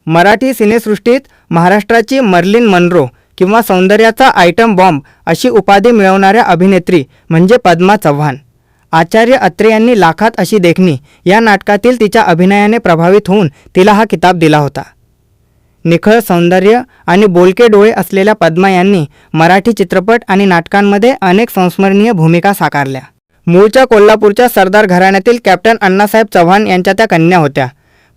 मराठी सिनेसृष्टीत महाराष्ट्राची Marilyn Monroe किंवा सौंदर्याचा आयटम बॉम्ब अशी उपाधी मिळवणाऱ्या अभिनेत्री म्हणजे पद्मा चव्हाण. आचार्य अत्रे यांनी लाखात अशी देखणी या नाटकातील तिच्या अभिनयाने प्रभावित होऊन तिला हा किताब दिला होता. निखळ सौंदर्य आणि बोलके डोळे असलेल्या पद्मा यांनी मराठी चित्रपट आणि नाटकांमध्ये अनेक संस्मरणीय भूमिका साकारल्या. मूळच्या कोल्हापूरच्या सरदार घराण्यातील कॅप्टन अण्णासाहेब चव्हाण यांच्या त्या कन्या होत्या.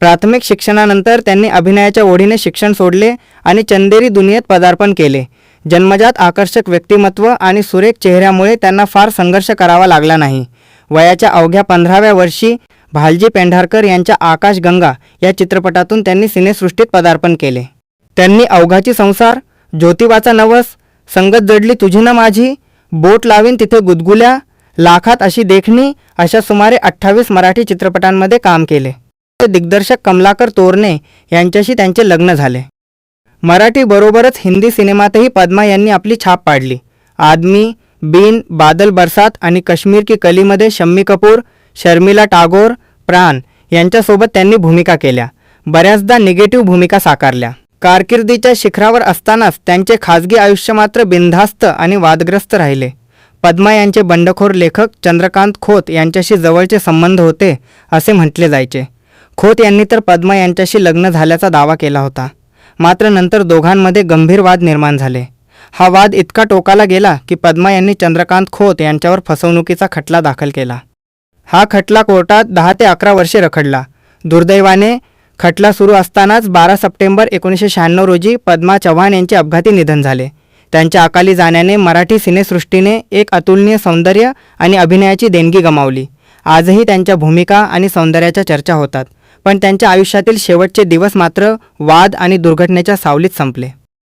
प्राथमिक शिक्षणानंतर त्यांनी अभिनयाच्या ओढीने शिक्षण सोडले आणि चंदेरी दुनियेत पदार्पण केले. जन्मजात आकर्षक व्यक्तिमत्व आणि सुरेख चेहऱ्यामुळे त्यांना फार संघर्ष करावा लागला नाही. वयाच्या अवघ्या 15व्या वर्षी भालजी पेंढारकर यांच्या आकाशगंगा या चित्रपटातून त्यांनी सिनेसृष्टीत पदार्पण केले. त्यांनी अवघाची संसार, ज्योतिबाचा नवस, संगत जडली तुझी न माझी, बोट लावीन तिथे गुदगुल्या, लाखात अशी देखणी अशा सुमारे 28 मराठी चित्रपटांमध्ये काम केले. दिग्दर्शक कमलाकर तोरणे यांच्याशी त्यांचे लग्न झाले. मराठी बरोबरच हिंदी सिनेमातही पद्मा यांनी आपली छाप पाडली. आदमी, बीन, बादल बरसात आणि कश्मीर की कलीमध्ये शम्मी कपूर, शर्मिला टागोर, प्राण यांच्यासोबत त्यांनी भूमिका केल्या. बऱ्याचदा निगेटिव्ह भूमिका साकारल्या. कारकिर्दीच्या शिखरावर असतानाच त्यांचे खाजगी आयुष्य मात्र बिनधास्त आणि वादग्रस्त राहिले. पद्मा यांचे बंडखोर लेखक चंद्रकांत खोत यांच्याशी जवळचे संबंध होते असे म्हटले जायचे. खोत यांनी तर पद्मा यांच्याशी लग्न झाल्याचा दावा केला होता. मात्र नंतर दोघांमध्ये गंभीर वाद निर्माण झाले. हा वाद इतका टोकाला गेला की पद्मा यांनी चंद्रकांत खोत यांच्यावर फसवणुकीचा खटला दाखल केला. हा खटला कोर्टात 10 ते 11 वर्षे रखडला. दुर्दैवाने खटला सुरू असतानाच 12 सप्टेंबर 1996 रोजी पद्मा चव्हाण यांचे अपघाती निधन झाले. त्यांच्या अकाली जाण्याने मराठी सिनेसृष्टीने एक अतुलनीय सौंदर्य आणि अभिनयाची देणगी गमावली. आजही त्यांच्या भूमिका आणि सौंदर्याच्या चर्चा होतात, पण त्यांच्या आयुष्यातील शेवटचे दिवस मात्र वाद आणि दुर्घटनेच्या सावलीत संपले.